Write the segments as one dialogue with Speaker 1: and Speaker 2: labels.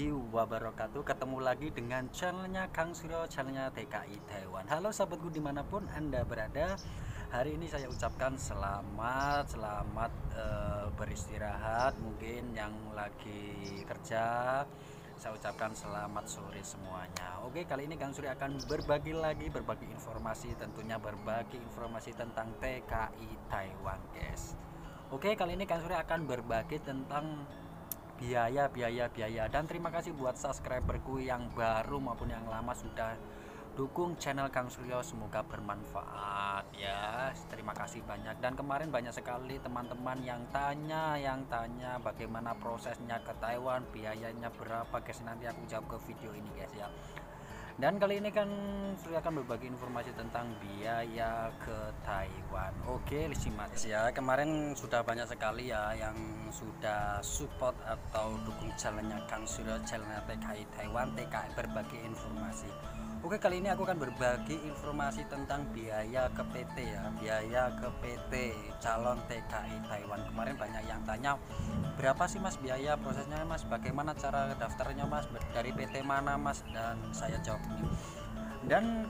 Speaker 1: warahmatullahi wabarakatuh. Ketemu lagi dengan channelnya Kang Suryo, channelnya TKI Taiwan. Halo sahabatku dimanapun anda berada. Hari ini saya ucapkan selamat beristirahat. Mungkin yang lagi kerja, saya ucapkan selamat sore semuanya. Oke, kali ini Kang Suryo akan berbagi informasi, tentunya berbagi informasi tentang TKI Taiwan, guys. Oke, kali ini Kang Suryo akan berbagi tentang biaya. Dan terima kasih buat subscriberku yang baru maupun yang lama sudah dukung channel Kang Suryo, semoga bermanfaat ya. Terima kasih banyak. Dan kemarin banyak sekali teman-teman yang tanya bagaimana prosesnya ke Taiwan, biayanya berapa guys. Nanti aku jawab ke video ini guys ya. Dan kali ini kan Surya akan berbagi informasi tentang biaya ke Taiwan. Oke, simak ya. Kemarin sudah banyak sekali ya yang sudah support atau dukung channelnya Kang Surya, channelnya TKI Taiwan, TKI berbagi informasi. Oke, kali ini aku akan berbagi informasi tentang biaya ke PT ya, biaya ke PT calon TKI Taiwan. Kemarin banyak yang tanya, berapa sih mas biaya, prosesnya mas, bagaimana cara daftarnya mas, dari PT mana mas, dan saya jawab ini. Dan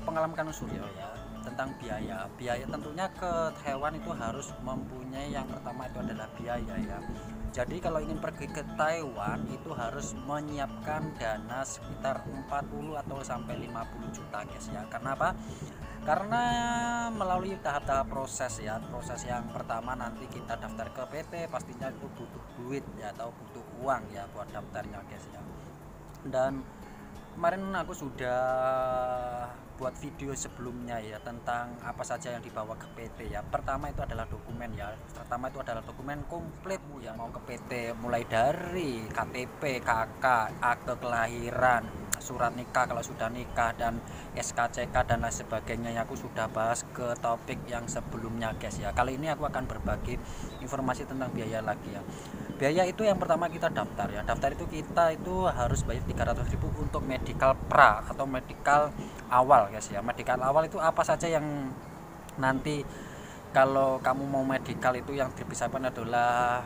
Speaker 1: pengalaman Kang Suryo ya tentang biaya tentunya ke Taiwan itu harus mempunyai, yang pertama itu adalah biaya ya. Jadi kalau ingin pergi ke Taiwan itu harus menyiapkan dana sekitar 40 atau sampai 50 juta guys ya. Karena apa? Karena melalui tahap-tahap proses ya. Proses yang pertama nanti kita daftar ke PT, pastinya itu butuh duit ya, atau butuh uang ya buat daftarnya guys ya. Dan kemarin aku sudah buat video sebelumnya ya tentang apa saja yang dibawa ke PT ya. Pertama itu adalah dokumen ya. Pertama itu adalah dokumen komplit ya, mau ke PT, mulai dari KTP, KK, akte kelahiran, surat nikah kalau sudah nikah, dan SKCK dan lain sebagainya. Aku sudah bahas ke topik yang sebelumnya guys ya. Kali ini aku akan berbagi informasi tentang biaya lagi ya. Biaya itu yang pertama kita daftar ya. Daftar itu kita itu harus bayar 300.000 untuk medical pra atau medical awal guys ya. Medical awal itu apa saja yang nanti kalau kamu mau medical itu yang dipisahkan adalah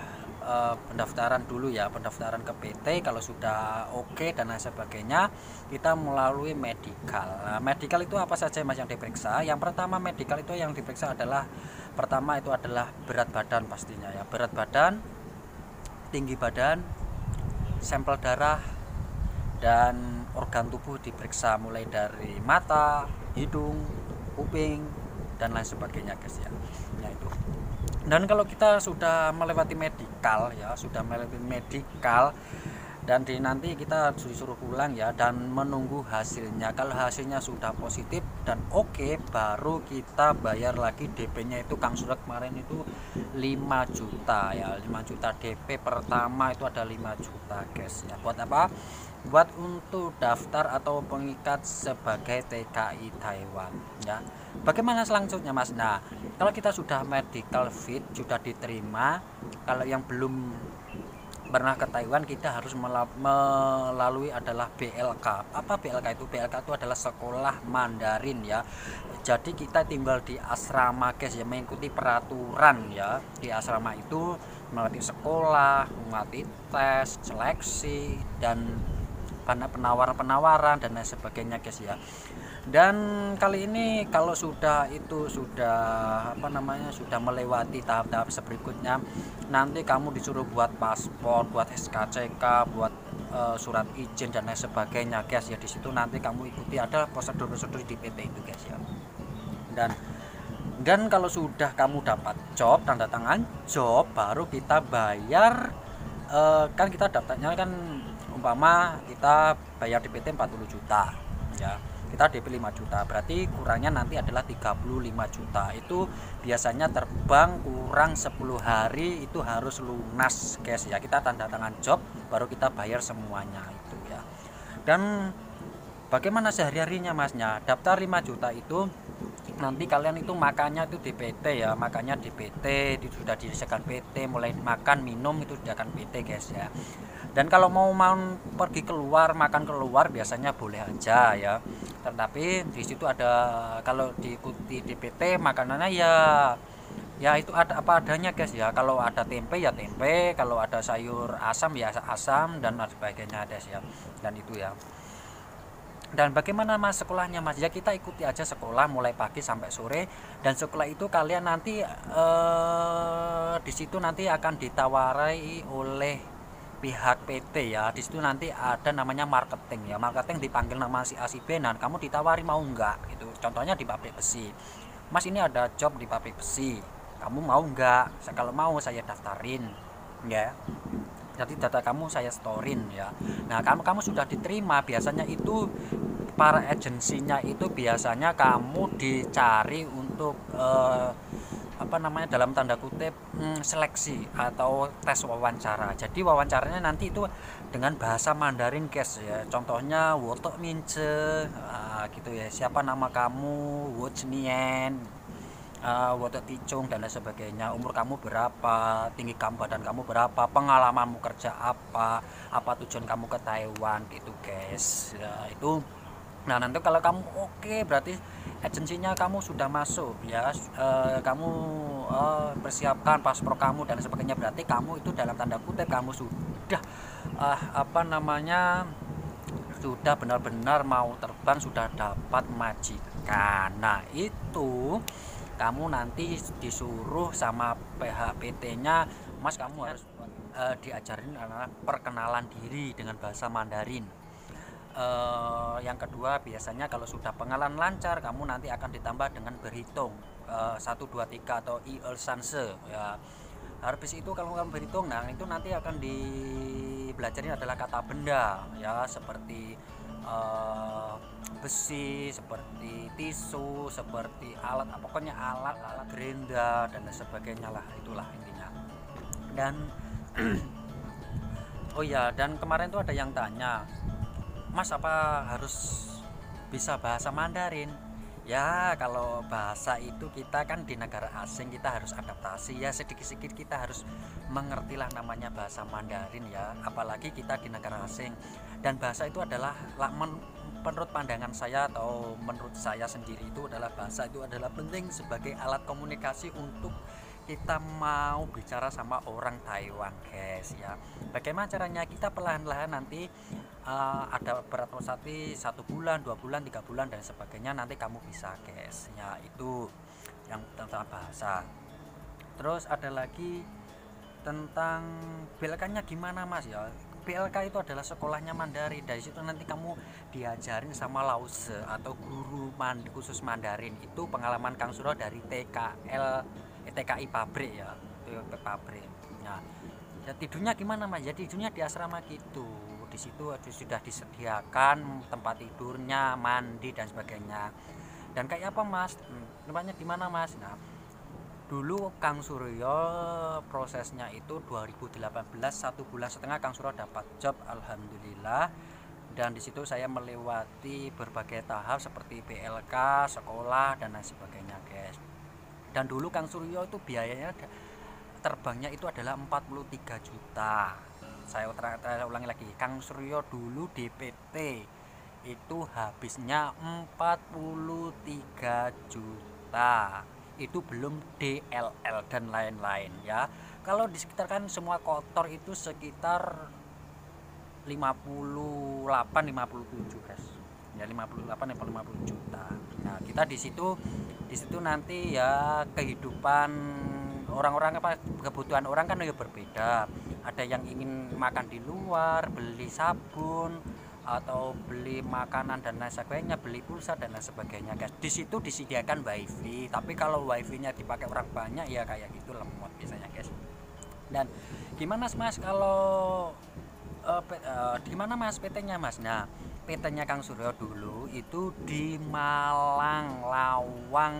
Speaker 1: pendaftaran dulu ya, pendaftaran ke PT. Kalau sudah oke dan lain sebagainya, kita melalui medical. Nah, medical itu apa saja mas yang diperiksa? Yang pertama medical itu yang diperiksa adalah, pertama itu adalah berat badan pastinya ya, berat badan, tinggi badan, sampel darah, dan organ tubuh diperiksa mulai dari mata, hidung, kuping, dan lain sebagainya guys ya. Ya itu. Dan kalau kita sudah melewati medical ya, dan nanti kita disuruh pulang ya, dan menunggu hasilnya. Kalau hasilnya sudah positif dan oke, baru kita bayar lagi DP-nya. Itu Kang Suryo kemarin itu 5 juta ya, 5 juta DP pertama itu ada 5 juta guys ya. Buat apa? Buat untuk daftar atau pengikat sebagai TKI Taiwan ya. Bagaimana selanjutnya mas? Nah, kalau kita sudah medical fit, sudah diterima, kalau yang belum pernah ke Taiwan, kita harus melalui adalah BLK. Apa BLK itu? BLK itu adalah sekolah Mandarin ya. Jadi kita tinggal di asrama guys ya, mengikuti peraturan ya. Di asrama itu melalui sekolah, melalui tes, seleksi, dan penawaran dan lain sebagainya guys ya. Dan kali ini kalau sudah sudah melewati tahap-tahap berikutnya, nanti kamu disuruh buat paspor, buat SKCK, buat surat izin dan lain sebagainya guys ya. Di situ nanti kamu ikuti ada prosedur-prosedur di PT itu guys ya. Dan kalau sudah kamu dapat job, tanda tangan job, baru kita bayar. Kan kita daftarnya kan umpama kita bayar di PT 40 juta ya, kita DP 5 juta, berarti kurangnya nanti adalah 35 juta. Itu biasanya terbang kurang 10 hari itu harus lunas guys ya. Kita tanda tangan job baru kita bayar semuanya itu ya. Dan bagaimana sehari-harinya masnya? Daftar 5 juta itu nanti kalian itu makannya itu di PT ya, makannya di PT, sudah disediakan PT, mulai makan minum itu disediakan PT guys ya. Dan kalau mau pergi keluar, makan keluar biasanya boleh aja ya, tetapi di situ ada, kalau diikuti di PT makanannya ya Ya itu ada apa adanya guys ya, kalau ada tempe ya tempe, kalau ada sayur asam ya asam dan sebagainya guys ya. Dan itu ya. Dan bagaimana mas sekolahnya mas? Ya kita ikuti aja sekolah mulai pagi sampai sore, dan sekolah itu kalian nanti di situ nanti akan ditawari oleh pihak PT ya. Di situ nanti ada namanya marketing ya, marketing dipanggil nama si A si B, nah kamu ditawari mau enggak gitu. Contohnya di pabrik besi, mas ini ada job di pabrik besi, kamu mau enggak? Kalau mau saya daftarin ya, jadi data kamu saya storin ya. Nah kamu sudah diterima, biasanya itu para agensinya itu biasanya kamu dicari untuk apa namanya dalam tanda kutip seleksi atau tes wawancara. Jadi wawancaranya nanti itu dengan bahasa Mandarin guys ya. Contohnya wotok mince gitu ya, siapa nama kamu, wotnien, wotok ticung dan lain sebagainya, umur kamu berapa, tinggi kamu, badan kamu berapa, pengalamanmu kerja apa tujuan kamu ke Taiwan gitu guys ya. Itu nah nanti kalau kamu oke, berarti agensinya kamu sudah masuk ya, kamu persiapkan paspor kamu dan sebagainya, berarti kamu itu dalam tanda kutip kamu sudah apa namanya sudah benar-benar mau terbang, sudah dapat majikan. Nah itu kamu nanti disuruh sama pihak PT-nya, mas kamu harus diajarin adalah perkenalan diri dengan bahasa Mandarin. Yang kedua biasanya kalau sudah pengalaman lancar, kamu nanti akan ditambah dengan berhitung 1 2 3 atau IEL Sanse ya. Habis itu kalau kamu berhitung, nah itu nanti akan dibelajarin adalah kata benda ya, seperti besi, seperti tisu, seperti alat, pokoknya alat-alat gerinda dan sebagainya lah, itulah intinya. Dan oh ya, dan kemarin tuh ada yang tanya, mas apa harus bisa bahasa Mandarin? Ya kalau bahasa itu kita kan di negara asing, kita harus adaptasi ya, sedikit-sedikit kita harus mengertilah namanya bahasa Mandarin ya, apalagi kita di negara asing. Dan bahasa itu adalah menurut pandangan saya atau menurut saya sendiri, itu adalah bahasa itu adalah penting sebagai alat komunikasi untuk kita mau bicara sama orang Taiwan guys ya. Bagaimana caranya? Kita perlahan-lahan nanti ada beradaptasi 1 bulan 2 bulan 3 bulan dan sebagainya, nanti kamu bisa guys ya. Itu yang tentang bahasa. Terus ada lagi tentang BLK-nya gimana mas ya. BLK itu adalah sekolahnya Mandarin, dari situ nanti kamu diajarin sama lause atau guru khusus Mandarin. Itu pengalaman Kang Suro dari TKI pabrik ya, TKI pabrik. Nah ya tidurnya gimana mas? Ya tidurnya di asrama gitu, di situ sudah disediakan tempat tidurnya, mandi dan sebagainya. Dan kayak apa mas, tempatnya di mana mas? Nah dulu Kang Suryo prosesnya itu 2018, 1,5 bulan Kang Suryo dapat job alhamdulillah. Dan disitu saya melewati berbagai tahap seperti BLK, sekolah dan lain sebagainya guys. Dan dulu Kang Suryo itu biayanya terbangnya itu adalah 43 juta. Saya ulangi lagi, Kang Suryo dulu DPT itu habisnya 43 juta. Itu belum DLL dan lain-lain ya. Kalau di sekitar kan semua kotor itu sekitar 58-57 guys ya, 58-50 juta. Nah kita di situ nanti ya kehidupan orang-orang apa, kebutuhan orang kan ya berbeda. Ada yang ingin makan di luar, beli sabun atau beli makanan dan lain sebagainya, beli pulsa dan lain sebagainya guys. Di situ disediakan wifi, tapi kalau wifi-nya dipakai orang banyak ya kayak gitu lemot biasanya guys. Dan gimana mas kalau di mana mas PT-nya mas? Nah PT-nya Kang Suryo dulu itu di Malang Lawang,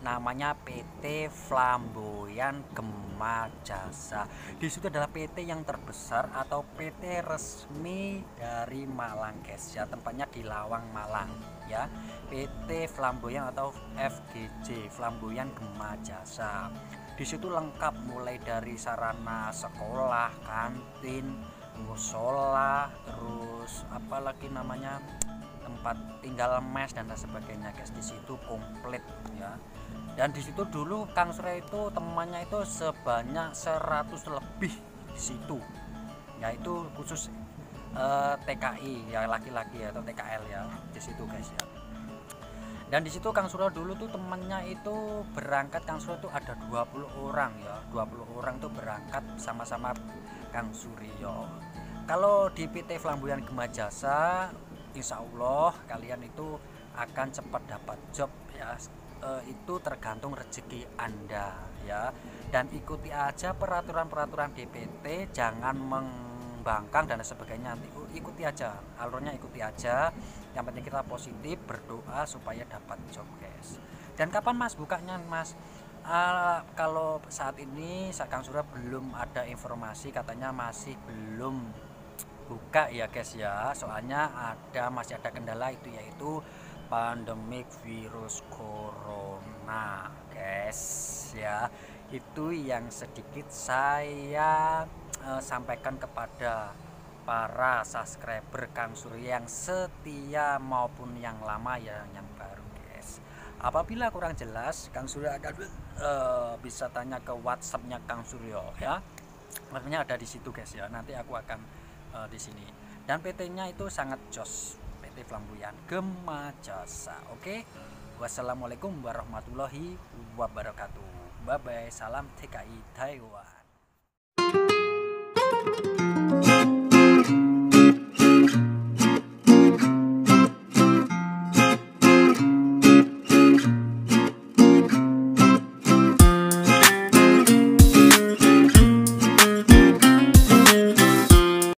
Speaker 1: namanya PT Flamboyan Gema Jasa. Di situ adalah PT yang terbesar atau PT resmi dari Malang guys ya, tempatnya di Lawang Malang ya. PT Flamboyan atau FGJ Flamboyan Gema Jasa. Di situ lengkap mulai dari sarana sekolah, kantin, musola, terus apalagi namanya tempat tinggal mes dan lain sebagainya guys. Di situ komplit ya. Dan di situ dulu Kang Surya itu temannya itu sebanyak 100 lebih di situ, yaitu khusus TKI ya, laki-laki ya, atau TKL ya di situ guys ya. Dan di situ Kang Surya dulu tuh temannya itu berangkat, Kang Surya itu ada 20 orang ya, 20 orang tuh berangkat sama-sama Kang Surya. Kalau di PT Flamboyan Gema Jasa, insya Allah kalian itu akan cepat dapat job ya. Itu tergantung rezeki Anda ya. Dan ikuti aja peraturan-peraturan DPT, jangan membangkang dan sebagainya. Nanti ikuti aja alurnya, ikuti aja. Yang penting kita positif, berdoa supaya dapat job guys. Dan kapan Mas bukanya Mas? Kalau saat ini Kang Surya belum ada informasi, katanya masih belum buka ya guys ya. Soalnya masih ada kendala itu, yaitu pandemik virus corona guys ya. Itu yang sedikit saya sampaikan kepada para subscriber Kang Surya yang setia maupun yang lama ya, yang baru guys. Apabila kurang jelas, Kang Surya akan bisa tanya ke WhatsAppnya Kang Surya ya. Maksudnya ada di situ guys ya. Nanti aku akan di sini. Dan PT-nya itu sangat jos, PT Flamboyan Gema Jasa. Oke. Wassalamualaikum warahmatullahi wabarakatuh. Bye bye. Salam TKI Taiwan.